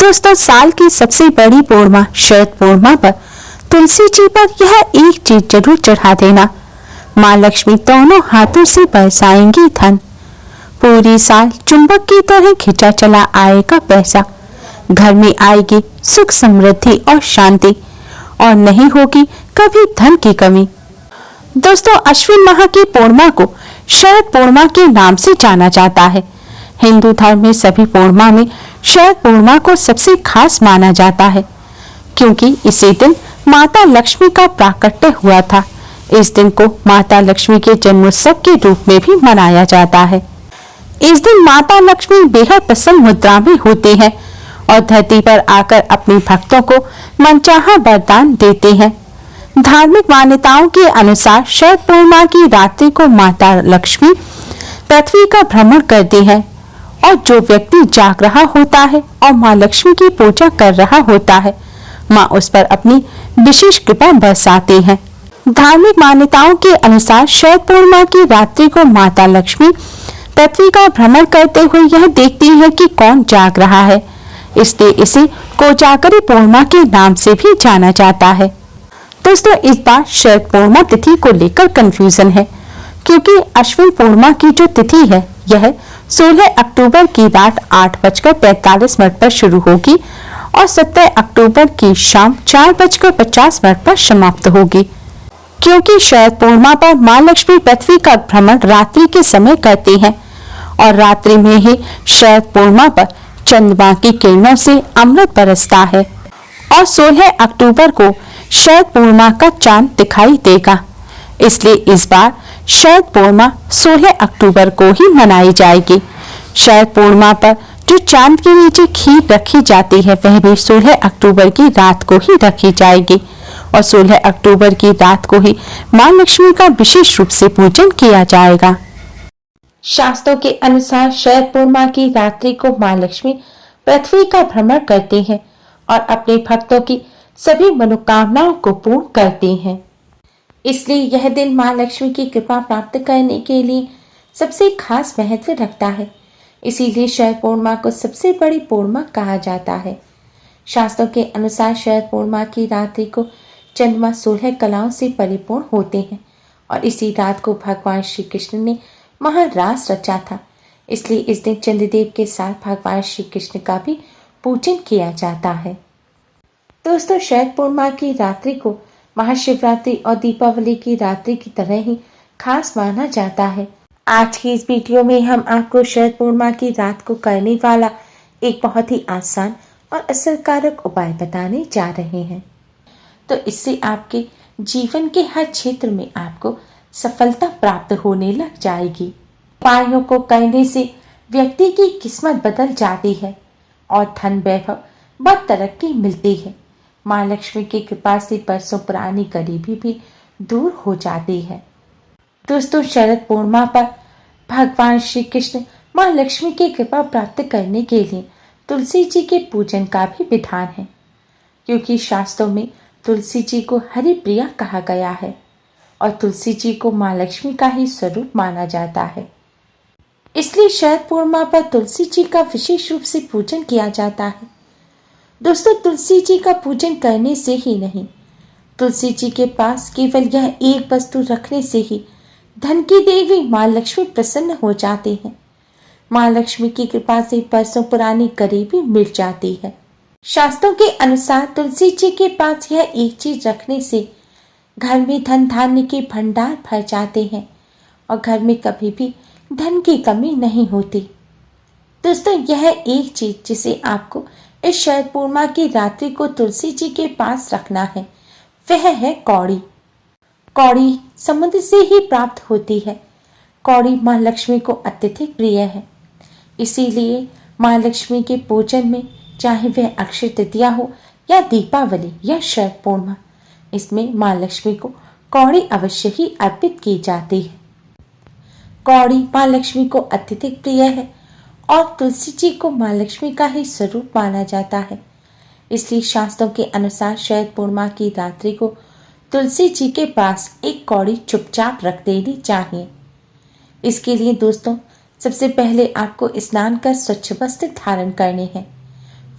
दोस्तों, साल की सबसे बड़ी पूर्णिमा शरद पूर्णिमा पर तुलसी जी पर यह एक चीज जरूर चढ़ा देना। माँ लक्ष्मी दोनों हाथों से बरसाएंगी धन। पूरी साल चुंबक की तरह खिंचा चला आएगा पैसा। घर में आएगी सुख समृद्धि और शांति, और नहीं होगी कभी धन की कमी। दोस्तों, अश्विन माह की पूर्णिमा को शरद पूर्णिमा के नाम से जाना जाता है। हिंदू धर्म में सभी पूर्णिमा में शरद पूर्णिमा को सबसे खास माना जाता है, क्योंकि इसी दिन माता लक्ष्मी का प्राकट्य हुआ था। इस दिन को माता लक्ष्मी के जन्मोत्सव के रूप में भी मनाया जाता है। इस दिन माता लक्ष्मी बेहद प्रसन्न मुद्रा में होती हैं और धरती पर आकर अपने भक्तों को मनचाहा वरदान देते हैं। धार्मिक मान्यताओं के अनुसार शरद पूर्णिमा की रात्रि को माता लक्ष्मी पृथ्वी का भ्रमण करती है, और जो व्यक्ति जाग रहा होता है और माँ लक्ष्मी की पूजा कर रहा होता है, माँ उस पर अपनी विशेष कृपा बरसाती है। धार्मिक मान्यताओं के अनुसार शरद पूर्णिमा की रात्रि को माता लक्ष्मी पृथ्वी का भ्रमण करते हुए यह देखती है कि कौन जाग रहा है, इसलिए इसे कोजागरी पूर्णिमा के नाम से भी जाना जाता है। दोस्तों, इस बार शरद पूर्णिमा तिथि को लेकर कंफ्यूजन है, क्योंकि अश्विन पूर्णिमा की जो तिथि है यह 16 अक्टूबर की रात 8:45 पर शुरू होगी और 17 अक्टूबर की शाम 4:50 पर समाप्त होगी। क्योंकि शरद पूर्णिमा पर माँ लक्ष्मी पृथ्वी का भ्रमण रात्रि के समय करती हैं और रात्रि में ही शरद पूर्णिमा पर चंद्रमा की किरणों से अमृत बरसता है, और 16 अक्टूबर को शरद पूर्णिमा का चांद दिखाई देगा। इसलिए इस बार शरद पूर्णिमा 16 अक्टूबर को ही मनाई जाएगी। शरद पूर्णिमा पर जो चांद के नीचे खीर रखी जाती है वह भी 16 अक्टूबर की रात को ही रखी जाएगी, और 16 अक्टूबर की रात को ही माँ लक्ष्मी का विशेष रूप से पूजन किया जाएगा। शास्त्रों के अनुसार शरद पूर्णिमा की रात्रि को माँ लक्ष्मी पृथ्वी का भ्रमण करती हैं और अपने भक्तों की सभी मनोकामनाओं को पूर्ण करती हैं। इसलिए यह दिन माँ लक्ष्मी की कृपा प्राप्त करने के लिए सबसे खास महत्व रखता है। इसीलिए शरद पूर्णिमा को सबसे बड़ी पूर्णिमा कहा जाता है। शास्त्रों के अनुसार शरद पूर्णिमा की रात्रि को चंद्रमा 16 कलाओं से परिपूर्ण होते हैं, और इसी रात को भगवान श्री कृष्ण ने महारास रचा था। इसलिए इस दिन चंद्रदेव के साथ भगवान श्री कृष्ण का भी पूजन किया जाता है। दोस्तों, शरद पूर्णिमा की रात्रि को महाशिवरात्रि और दीपावली की रात्रि की तरह ही खास माना जाता है। आज की इस वीडियो में हम आपको शरद पूर्णिमा की रात को करने वाला एक बहुत ही आसान और असरकारक उपाय बताने जा रहे हैं। तो इससे आपके जीवन के हर क्षेत्र में आपको सफलता प्राप्त होने लग जाएगी। उपायों को करने से व्यक्ति की किस्मत बदल जाती है और धन वैभव व तरक्की मिलती है। माँ लक्ष्मी की कृपा से बरसों पुरानी गरीबी भी दूर हो जाती है। दोस्तों, शरद पूर्णिमा पर भगवान श्री कृष्ण माँ लक्ष्मी की कृपा प्राप्त करने के लिए तुलसी जी के पूजन का भी विधान है, क्योंकि शास्त्रों में तुलसी जी को हरि प्रिया कहा गया है और तुलसी जी को माँ लक्ष्मी का ही स्वरूप माना जाता है। इसलिए शरद पूर्णिमा पर तुलसी जी का विशेष रूप से पूजन किया जाता है। दोस्तों, तुलसी जी का पूजन करने से ही नहीं, तुलसी जी के पास केवल यह एक वस्तु रखने से ही धन की देवी माँ लक्ष्मी प्रसन्न हो जाती हैं। माँ लक्ष्मी की कृपा से बरसों पुरानी गरीबी मिट जाती है। शास्त्रों के अनुसार तुलसी जी के पास यह एक चीज रखने से घर में धन धान्य के भंडार भर जाते हैं और घर में कभी भी धन की कमी नहीं होती। दोस्तों, यह एक चीज जिसे आपको इस शरद पूर्णिमा की रात्रि को तुलसी जी के पास रखना है वह है कौड़ी। कौड़ी समुद्र से ही प्राप्त होती है। कौड़ी माँ लक्ष्मी को अत्यधिक प्रिय है। इसीलिए माँ लक्ष्मी के पूजन में, चाहे वह अक्षय तृतीया हो या दीपावली या शरद पूर्णिमा, इसमें माँ लक्ष्मी को कौड़ी अवश्य ही अर्पित की जाती है। कौड़ी माँ लक्ष्मी को अत्यधिक प्रिय है और तुलसी जी को माँ लक्ष्मी का ही स्वरूप माना जाता है। इसलिए शास्त्रों के अनुसार शरद पूर्णिमा की रात्रि को तुलसी जी के पास एक कौड़ी चुपचाप रख देनी चाहिए। इसके लिए दोस्तों, सबसे पहले आपको स्नान कर स्वच्छ वस्त्र धारण करने हैं।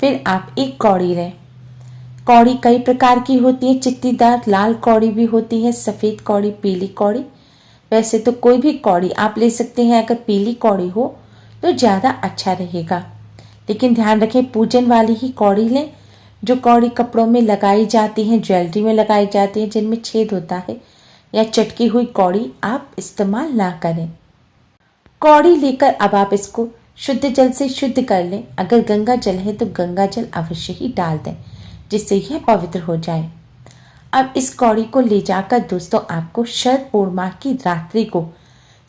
फिर आप एक कौड़ी लें। कौड़ी कई प्रकार की होती है, चित्तीदार लाल कौड़ी भी होती है, सफ़ेद कौड़ी, पीली कौड़ी। वैसे तो कोई भी कौड़ी आप ले सकते हैं, अगर पीली कौड़ी हो तो ज़्यादा अच्छा रहेगा। लेकिन ध्यान रखें पूजन वाली ही कौड़ी लें। जो कौड़ी कपड़ों में लगाई जाती हैं, ज्वेलरी में लगाई जाती है, जिनमें छेद होता है, या चटकी हुई कौड़ी आप इस्तेमाल ना करें। कौड़ी लेकर अब आप इसको शुद्ध जल से शुद्ध कर लें। अगर गंगा जल है तो गंगा जल अवश्य ही डाल दें, जिससे यह पवित्र हो जाए। अब इस कौड़ी को ले जाकर दोस्तों आपको शरद पूर्णिमा की रात्रि को,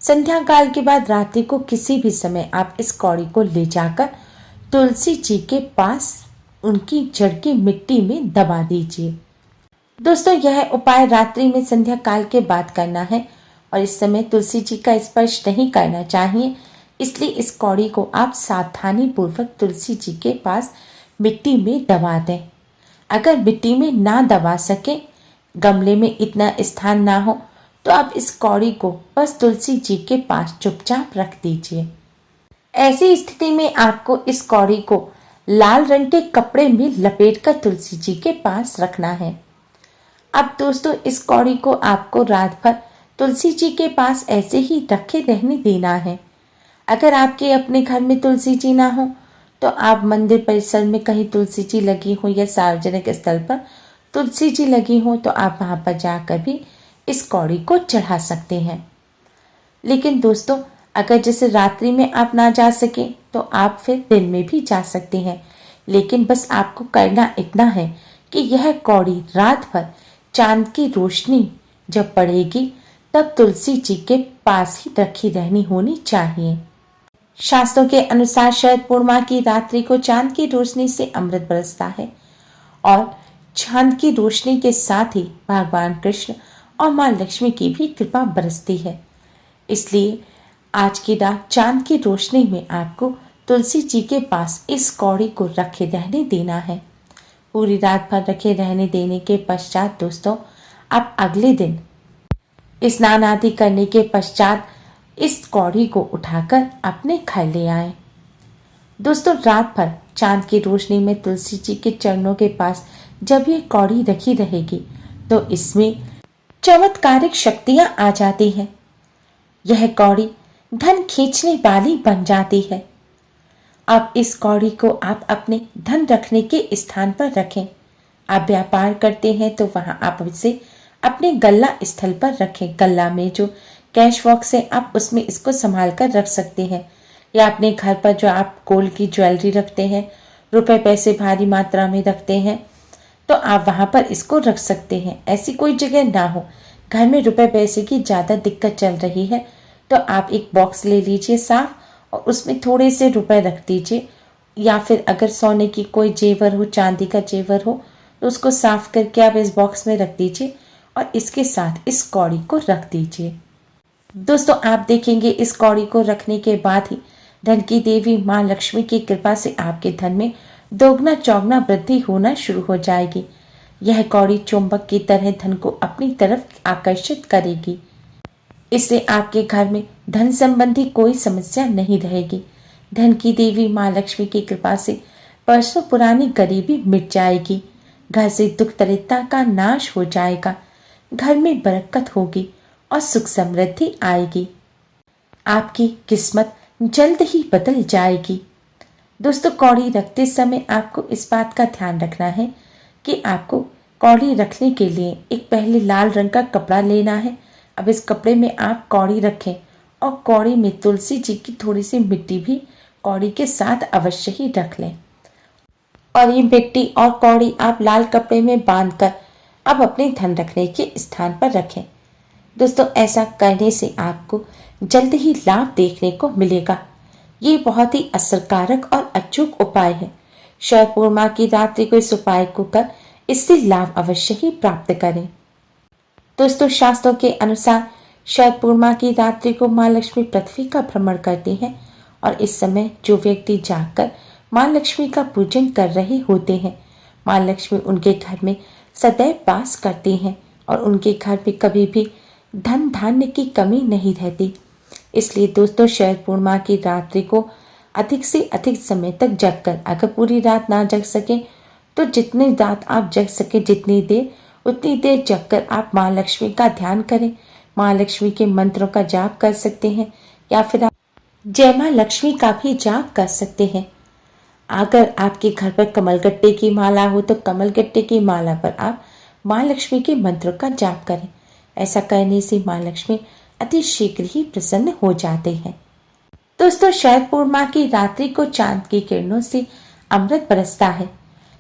संध्या काल के बाद रात्रि को किसी भी समय आप इस कौड़ी को ले जाकर तुलसी जी के पास उनकी जड़ की मिट्टी में दबा दीजिए। दोस्तों यह उपाय रात्रि में संध्या काल के बाद करना है और इस समय तुलसी जी का स्पर्श नहीं करना चाहिए। इसलिए इस कौड़ी को आप सावधानी पूर्वक तुलसी जी के पास मिट्टी में दबा दें। अगर मिट्टी में ना दबा सके, गमले में इतना स्थान ना हो, तो आप इस कौड़ी को बस तुलसी जी के पास चुपचाप रख दीजिए। ऐसी स्थिति में आपको इस कौड़ी को लाल रंग के कपड़े में लपेटकर तुलसी जी के पास रखना है। अब दोस्तों इस कौड़ी को आपको रात भर तुलसी जी के पास ऐसे ही रखे रहने देना है। अगर आपके अपने घर में तुलसी जी ना हो तो आप मंदिर परिसर में कहीं तुलसी जी लगी हो या सार्वजनिक स्थल पर तुलसी जी लगी हो तो आप वहां पर जाकर भी इस कौड़ी को चढ़ा सकते हैं। लेकिन दोस्तों अगर जैसे रात्रि में आप ना जा सके तो आप फिर दिन में भी जा सकते हैं। लेकिन बस आपको करना इतना है कि यह कौड़ी रात भर चांद की रोशनी जब पड़ेगी तब तुलसी जी के पास ही रखी रहनी होनी चाहिए। शास्त्रों के अनुसार शरद पूर्णिमा की रात्रि को चांद की रोशनी से अमृत बरसता है और चांद की रोशनी के साथ ही भगवान कृष्ण और मां लक्ष्मी की भी कृपा बरसती है। इसलिए आज की रात चांद की रोशनी में आपको तुलसी जी के पास इस कौड़ी को रखे रहने देना है। पूरी रात भर रखे रहने देने के पश्चात दोस्तों आप अगले दिन स्नान आदि करने के पश्चात इस कौड़ी को उठाकर अपने घर ले आए। दोस्तों रात भर चांद की रोशनी में तुलसी जी के चरणों के पास जब ये कौड़ी रखी रहेगी तो इसमें चमत्कारिक शक्तियां आ जाती हैं। यह कौड़ी धन खींचने वाली बन जाती है। अब इस कौड़ी को आप अपने धन रखने के स्थान पर रखें। आप व्यापार करते हैं तो वहां आप इसे अपने गल्ला स्थल पर रखें। गल्ला में जो कैश बॉक्स है आप उसमें इसको संभाल कर रख सकते हैं, या अपने घर पर जो आप गोल्ड की ज्वेलरी रखते हैं, रुपए पैसे भारी मात्रा में रखते हैं, तो आप वहां पर इसको रख सकते हैं। ऐसी कोई जगह ना हो, घर में रुपए पैसे की ज़्यादा दिक्कत चल रही है तो आप एक बॉक्स ले लीजिए साफ और उसमें थोड़े से रुपए रख दीजिए। या फिर अगर सोने की कोई जेवर हो, चांदी का जेवर हो, तो उसको साफ करके आप इस बॉक्स में रख दीजिए और इसके साथ इस कौड़ी को रख दीजिए। दोस्तों आप देखेंगे इस कौड़ी को रखने के बाद ही धन की देवी माँ लक्ष्मी की कृपा से आपके धन में दोगुना चौगुना वृद्धि होना शुरू हो जाएगी। यह कौड़ी चुंबक की तरह धन को अपनी तरफ आकर्षित करेगी। इससे आपके घर में धन संबंधी कोई समस्या नहीं रहेगी। धन की देवी माँ लक्ष्मी की कृपा से वर्षों पुरानी गरीबी मिट जाएगी। घर से दुख दरिद्रता का नाश हो जाएगा। घर में बरकत होगी और सुख समृद्धि आएगी। आपकी किस्मत जल्द ही बदल जाएगी। दोस्तों कौड़ी रखते समय आपको इस बात का ध्यान रखना है कि आपको कौड़ी रखने के लिए एक पहले लाल रंग का कपड़ा लेना है। अब इस कपड़े में आप कौड़ी रखें और कौड़ी में तुलसी जी की थोड़ी सी मिट्टी भी कौड़ी के साथ अवश्य ही रख लें। और ये मिट्टी और कौड़ी आप लाल कपड़े में बांधकर अब अपने धन रखने के स्थान पर रखें। दोस्तों ऐसा करने से आपको जल्द ही लाभ देखने को मिलेगा। ये बहुत ही असरकारक और अचूक उपाय है। शरद पूर्णिमा की रात्रि को इस उपाय को कर इससे लाभ अवश्य ही प्राप्त करें। दोस्तों शास्त्रों के अनुसार शरद पूर्णिमा की रात्रि को माँ लक्ष्मी पृथ्वी का भ्रमण करती हैं और इस समय जो व्यक्ति जागकर माँ लक्ष्मी का पूजन कर रहे होते हैं, माँ लक्ष्मी उनके घर में सदैव वास करती हैं और उनके घर में कभी भी धन धान्य की कमी नहीं रहती। इसलिए दोस्तों शरद पूर्णिमा की रात्रि को अधिक से अधिक समय तक जगकर, अगर पूरी रात ना जग सके तो जितनी रात आप जग सके, जितनी देर, उतनी देर जगकर आप माँ लक्ष्मी का ध्यान करें। माँ लक्ष्मी के मंत्रों का जाप कर सकते हैं या फिर आप जय माँ लक्ष्मी का भी जाप कर सकते हैं। अगर आपके घर पर कमलगट्टे की माला हो तो कमलगट्टे की माला पर आप माँ लक्ष्मी के मंत्रों का जाप करें। ऐसा करने से माँ लक्ष्मी अति शीघ्र ही प्रसन्न हो जाते हैं। दोस्तों, शरद पूर्णिमा की रात्रि को चांद की किरणों से अमृत बरसता है,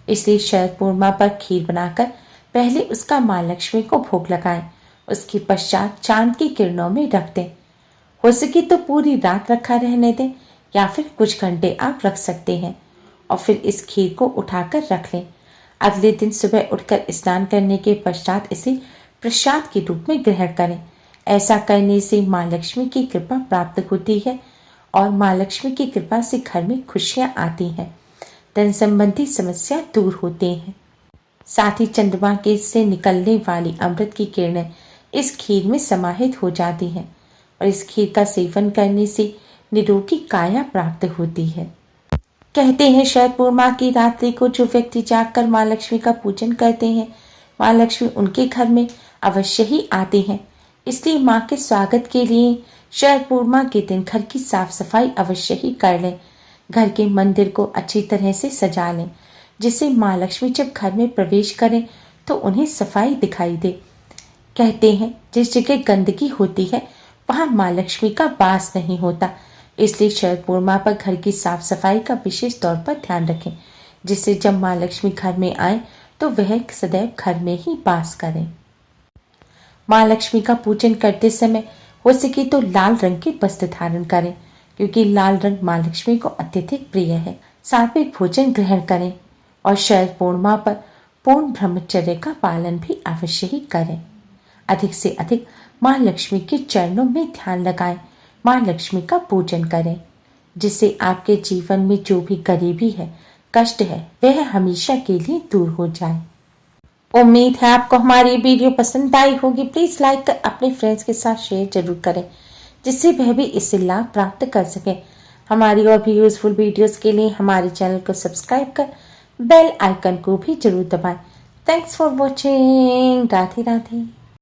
इसलिए शरद पूर्णिमा पर खीर बनाकर पहले उसका माँ लक्ष्मी को भोग लगाएं। उसके पश्चात चांद की किरणों में रख दें। हो सके तो पूरी रात रखा रहने दें या फिर कुछ घंटे आप रख सकते हैं और फिर इस खीर को उठाकर रख लें। अगले दिन सुबह उठकर स्नान करने के पश्चात इसे प्रसाद के रूप में ग्रहण करें। ऐसा करने से माँ लक्ष्मी की कृपा प्राप्त होती है और माँ लक्ष्मी की कृपा से घर में खुशियाँ आती हैं, धन संबंधी समस्या दूर होती हैं। साथ ही चंद्रमा के से निकलने वाली अमृत की किरणें इस खीर में समाहित हो जाती हैं और इस खीर का सेवन करने से निरोगी काया प्राप्त होती है। कहते हैं शरद पूर्णिमा की रात्रि को जो व्यक्ति जागकर माँ लक्ष्मी का पूजन करते हैं, माँ लक्ष्मी उनके घर में अवश्य ही आती हैं। इसलिए माँ के स्वागत के लिए शरद पूर्णिमा के दिन घर की साफ सफाई अवश्य ही कर लें। घर के मंदिर को अच्छी तरह से सजा लें, जिससे माँ लक्ष्मी जब घर में प्रवेश करें तो उन्हें सफाई दिखाई दे। कहते हैं जिस जगह गंदगी होती है वहाँ माँ लक्ष्मी का वास नहीं होता, इसलिए शरद पूर्णिमा पर घर की साफ सफाई का विशेष तौर पर ध्यान रखें, जिससे जब माँ लक्ष्मी घर में आए तो वह सदैव घर में ही वास करें। माँ लक्ष्मी का पूजन करते समय हो सके तो लाल रंग के वस्त्र धारण करें, क्योंकि लाल रंग माँ लक्ष्मी को अत्यधिक प्रिय है। सात्विक भोजन ग्रहण करें और शरद पूर्णिमा पर पूर्ण ब्रह्मचर्य का पालन भी अवश्य ही करें। अधिक से अधिक माँ लक्ष्मी के चरणों में ध्यान लगाएं, माँ लक्ष्मी का पूजन करें, जिससे आपके जीवन में जो भी गरीबी है, कष्ट है, वह हमेशा के लिए दूर हो जाए। उम्मीद है आपको हमारी वीडियो पसंद आई होगी। प्लीज लाइक कर अपने फ्रेंड्स के साथ शेयर जरूर करें, जिससे वह भी इससे लाभ प्राप्त कर सके। हमारी और भी यूजफुल वीडियोस के लिए हमारे चैनल को सब्सक्राइब कर बेल आइकन को भी जरूर दबाएं। Thanks for watching. Radhe Radhe.